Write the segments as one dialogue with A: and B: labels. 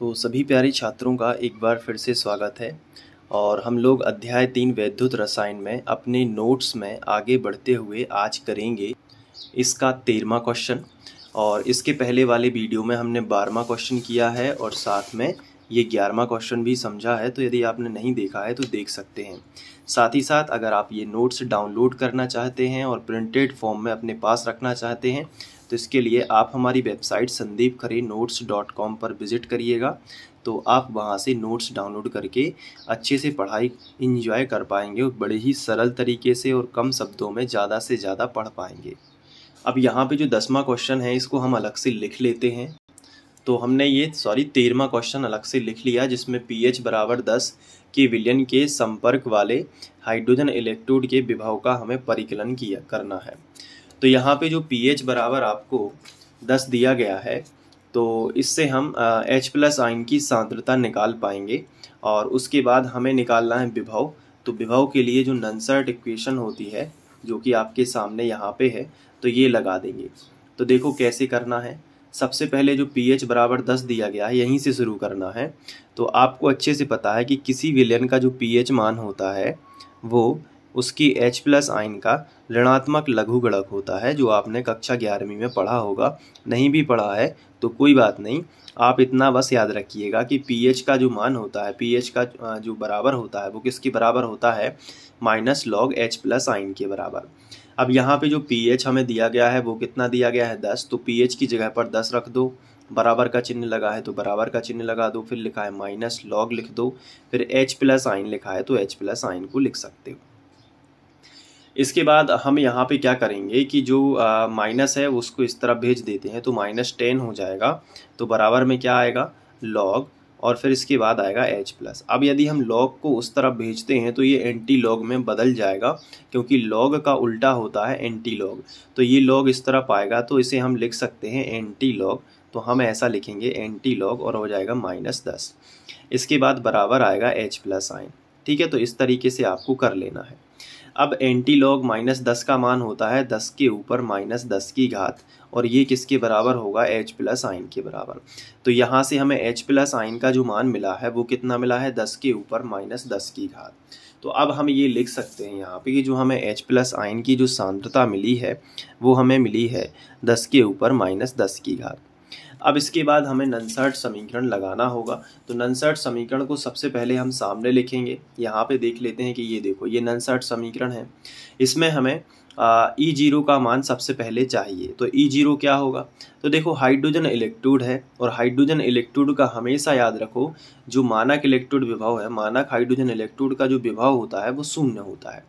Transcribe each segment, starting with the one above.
A: तो सभी प्यारे छात्रों का एक बार फिर से स्वागत है और हम लोग अध्याय 3 वैद्युत रसायन में अपने नोट्स में आगे बढ़ते हुए आज करेंगे इसका 13वां क्वेश्चन। और इसके पहले वाले वीडियो में हमने 12वां क्वेश्चन किया है और साथ में ये 11वां क्वेश्चन भी समझा है। तो यदि आपने नहीं देखा है तो देख सकते हैं। साथ ही साथ अगर आप ये नोट्स डाउनलोड करना चाहते हैं और प्रिंटेड फॉर्म में अपने पास रखना चाहते हैं तो इसके लिए आप हमारी वेबसाइट sandeepkhare.notes.com पर विज़िट करिएगा। तो आप वहां से नोट्स डाउनलोड करके अच्छे से पढ़ाई इंजॉय कर पाएंगे और बड़े ही सरल तरीके से और कम शब्दों में ज़्यादा से ज़्यादा पढ़ पाएंगे। अब यहाँ पे जो 10वां क्वेश्चन है इसको हम अलग से लिख लेते हैं। तो हमने ये 13वां क्वेश्चन अलग से लिख लिया, जिसमें pH बराबर 10 के विलयन के संपर्क वाले हाइड्रोजन इलेक्ट्रोड के विभव का हमें परिकलन करना है। तो यहाँ पे जो pH बराबर आपको 10 दिया गया है तो इससे हम H+ आयन की सांद्रता निकाल पाएंगे और उसके बाद हमें निकालना है विभव। तो विभव के लिए जो नॉनसर्ट इक्वेशन होती है जो कि आपके सामने यहाँ पे है तो ये लगा देंगे। तो देखो कैसे करना है। सबसे पहले जो pH बराबर 10 दिया गया है यहीं से शुरू करना है। तो आपको अच्छे से पता है कि किसी विलयन का जो pH मान होता है वो उसकी H+ आयन का ऋणात्मक लघुगणक होता है, जो आपने कक्षा 11वीं में पढ़ा होगा। नहीं भी पढ़ा है तो कोई बात नहीं, आप इतना बस याद रखिएगा कि pH का जो मान होता है, pH का जो बराबर होता है वो किसके बराबर होता है, -log H+ आयन के बराबर। अब यहाँ पे जो pH हमें दिया गया है वो कितना दिया गया है 10, तो pH की जगह पर 10 रख दो। बराबर का चिन्ह लगा है तो बराबर का चिन्ह लगा दो, फिर लिखा है -log लिख दो, फिर H+ आयन लिखा है तो H+ आयन को लिख सकते हो। इसके बाद हम यहाँ पे क्या करेंगे कि जो माइनस है उसको इस तरफ भेज देते हैं तो -10 हो जाएगा। तो बराबर में क्या आएगा, log, और फिर इसके बाद आएगा H+। अब यदि हम log को उस तरफ भेजते हैं तो ये एंटी log में बदल जाएगा, क्योंकि log का उल्टा होता है एंटी log। तो ये log इस तरफ आएगा तो इसे हम लिख सकते हैं एंटी log। तो हम ऐसा लिखेंगे एंटी log और हो जाएगा -10। इसके बाद बराबर आएगा H+ आयन। ठीक है, तो इस तरीके से आपको कर लेना है। अब एंटी लॉग -10 का मान होता है 10 के ऊपर -10 की घात, और ये किसके बराबर होगा, H+ आयन के बराबर। तो यहाँ से हमें H+ आयन का जो मान मिला है वो कितना मिला है, 10 के ऊपर -10 की घात। तो अब हम ये लिख सकते हैं यहाँ पे कि जो हमें H+ आयन की जो सांद्रता मिली है वो हमें मिली है 10 के ऊपर -10 की घात। अब इसके बाद हमें नॉनसर्ट समीकरण लगाना होगा। तो नॉनसर्ट समीकरण को सबसे पहले हम सामने लिखेंगे। यहाँ पे देख लेते हैं कि ये देखो ये नॉनसर्ट समीकरण है। इसमें हमें E0 का मान सबसे पहले चाहिए। तो E0 क्या होगा, तो देखो हाइड्रोजन इलेक्ट्रोड है और हाइड्रोजन इलेक्ट्रोड का हमेशा याद रखो जो मानक इलेक्ट्रोड विभव है, मानक हाइड्रोजन इलेक्ट्रोड का जो विभव होता है वो 0 होता है।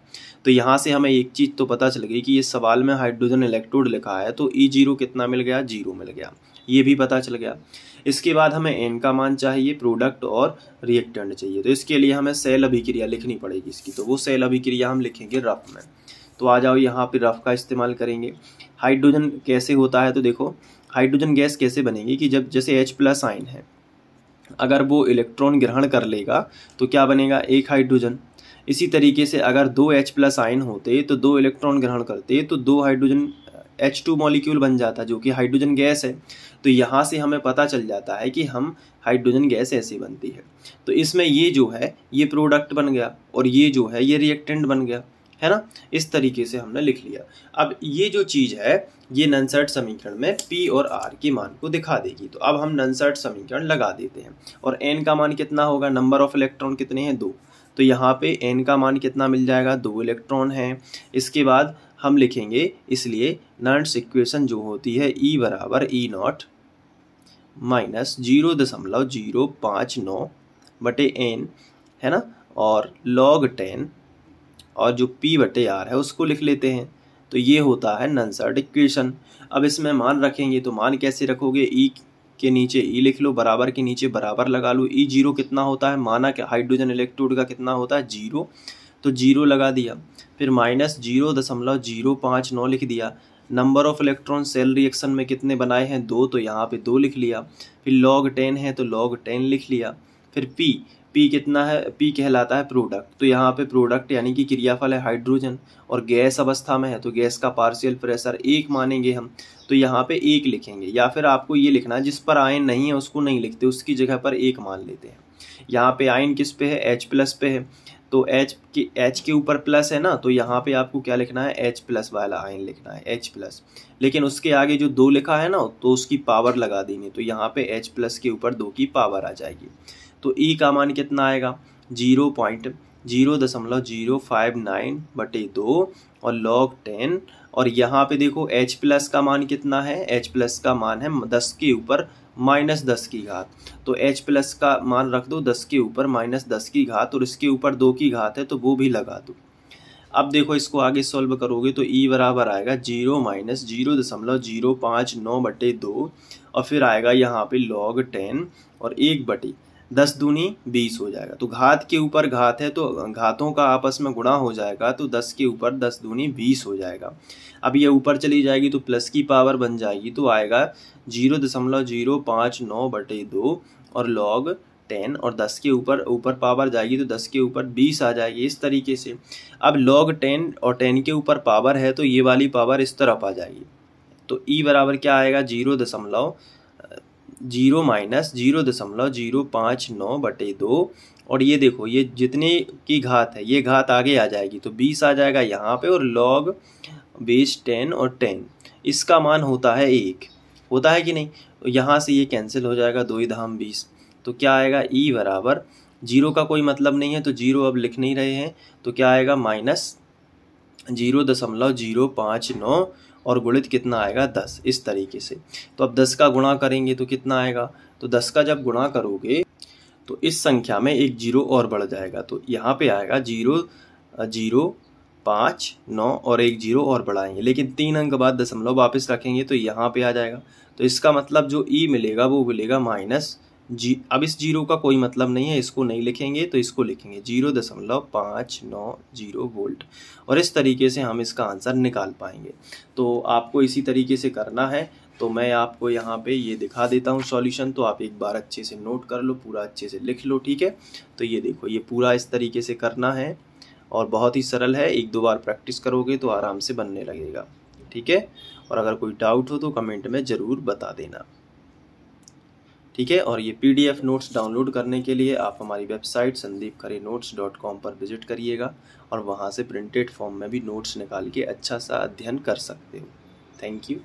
A: तो यहाँ से हमें एक चीज़ तो पता चल गई कि ये सवाल में हाइड्रोजन इलेक्ट्रोड लिखा है तो E0 कितना मिल गया, 0 मिल गया, ये भी पता चल गया। इसके बाद हमें N का मान चाहिए, प्रोडक्ट और रिएक्टेंट चाहिए। तो इसके लिए हमें सेल अभिक्रिया लिखनी पड़ेगी इसकी, तो वो सेल अभिक्रिया हम लिखेंगे रफ में। तो आ जाओ यहाँ पे रफ का इस्तेमाल करेंगे। हाइड्रोजन कैसे होता है, तो देखो हाइड्रोजन गैस कैसे बनेगी कि जब जैसे H+ आयन है अगर वो इलेक्ट्रॉन ग्रहण कर लेगा तो क्या बनेगा, एक हाइड्रोजन। इसी तरीके से अगर 2 H+ आयन होते तो 2 इलेक्ट्रॉन ग्रहण करते तो 2 हाइड्रोजन H2 मॉलिक्यूल बन जाता जो कि हाइड्रोजन गैस है। तो यहाँ से हमें पता चल जाता है कि हम हाइड्रोजन गैस ऐसे बनती है। तो इसमें ये जो है ये प्रोडक्ट बन गया और ये जो है ये रिएक्टेंट बन गया, है ना। इस तरीके से हमने लिख लिया। अब ये जो चीज़ है ये नॉनसर्ट समीकरण में P और R के मान को दिखा देगी। तो अब हम नॉनसर्ट समीकरण लगा देते हैं। और N का मान कितना होगा, नंबर ऑफ इलेक्ट्रॉन कितने हैं, 2। तो यहाँ पे N का मान कितना मिल जाएगा, 2 इलेक्ट्रॉन है। इसके बाद हम लिखेंगे, इसलिए नॉन्स इक्वेशन जो होती है E बराबर E0 -0.059 बटे N, है ना, और log 10 और जो P बटे R है उसको लिख लेते हैं। तो ये होता है नॉनसर्ट इक्वेशन। अब इसमें मान रखेंगे तो मान कैसे रखोगे, E के नीचे E लिख लो, बराबर के नीचे बराबर लगा लो। E0 कितना होता है, माना कि हाइड्रोजन इलेक्ट्रोड का कितना होता है, 0, तो 0 लगा दिया। फिर -0.059 लिख दिया। Number of electron cell reaction में कितने बनाए हैं, 2, तो यहाँ पे 2 लिख लिया। फिर log 10 है तो log 10 लिख लिया। फिर P पी कितना है, पी कहलाता है प्रोडक्ट। तो यहाँ पे प्रोडक्ट यानी कि क्रियाफल है हाइड्रोजन और गैस अवस्था में है, तो गैस का पार्शियल प्रेशर 1 मानेंगे हम, तो यहाँ पे 1 लिखेंगे। या फिर आपको ये लिखना है जिस पर आयन नहीं है उसको नहीं लिखते, उसकी जगह पर 1 मान लेते हैं। यहाँ पे आयन किस पे है, H+ पे है, तो H के ऊपर प्लस है ना, तो यहाँ पे आपको क्या लिखना है, H+ वाला आयन लिखना है, H+। लेकिन उसके आगे जो 2 लिखा है ना, तो उसकी पावर लगा देनी, तो यहाँ पे H+ के ऊपर 2 की पावर आ जाएगी। तो E का मान कितना आएगा, 0.00592 और log 10। और यहाँ पे देखो H+ का मान कितना है, H+ का मान है 10 के ऊपर -10 की घात। तो H+ का मान रख दो 10 के ऊपर -10 की घात, और इसके ऊपर 2 की घात है तो वो भी लगा दो। अब देखो इसको आगे सॉल्व करोगे तो E बराबर आएगा 0-0.059/2 और फिर आएगा यहाँ पे log 10 और 1/10 दूनी 20 हो जाएगा। तो घात के ऊपर घात है तो घातों का आपस में गुणा हो जाएगा, तो 10 के ऊपर 10 दूनी 20 हो जाएगा। अब ये ऊपर चली जाएगी तो प्लस की पावर बन जाएगी, तो आएगा 0.059/2 और log 10 और 10 के ऊपर पावर जाएगी तो 10 के ऊपर 20 आ जाएगी, इस तरीके से। अब log 10 और 10 के ऊपर पावर है तो ये वाली पावर इस तरफ आ जाएगी। तो E बराबर क्या आएगा, 0.059/2 और ये देखो ये जितने की घात है ये घात आगे आ जाएगी तो 20 आ जाएगा यहाँ पे, और log बेस 10 और 10 इसका मान होता है 1, होता है कि नहीं। तो यहाँ से ये कैंसिल हो जाएगा, 2 धाम 20, तो क्या आएगा E बराबर 0 का कोई मतलब नहीं है तो 0 अब लिख नहीं रहे हैं, तो क्या आएगा -0.059 और गुणित कितना आएगा 10, इस तरीके से। तो अब 10 का गुणा करेंगे तो कितना आएगा, तो 10 का जब गुणा करोगे तो इस संख्या में एक 0 और बढ़ जाएगा, तो यहाँ पे आएगा 0.059 और एक 0 और बढ़ाएंगे, लेकिन 3 अंक बाद दशमलव वापस रखेंगे तो यहाँ पे आ जाएगा। तो इसका मतलब जो E मिलेगा वो मिलेगा -G। अब इस 0 का कोई मतलब नहीं है, इसको नहीं लिखेंगे तो इसको लिखेंगे 0.590 वोल्ट, और इस तरीके से हम इसका आंसर निकाल पाएंगे। तो आपको इसी तरीके से करना है। तो मैं आपको यहाँ पे ये दिखा देता हूँ सॉल्यूशन, तो आप एक बार अच्छे से नोट कर लो, पूरा अच्छे से लिख लो, ठीक है। तो ये देखो ये पूरा इस तरीके से करना है और बहुत ही सरल है, 1-2 बार प्रैक्टिस करोगे तो आराम से बनने लगेगा, ठीक है। और अगर कोई डाउट हो तो कमेंट में ज़रूर बता देना, ठीक है। और ये PDF नोट्स डाउनलोड करने के लिए आप हमारी वेबसाइट sandeepkharenotes.com पर विजिट करिएगा और वहाँ से प्रिंटेड फॉर्म में भी नोट्स निकाल के अच्छा सा अध्ययन कर सकते हो। Thank you.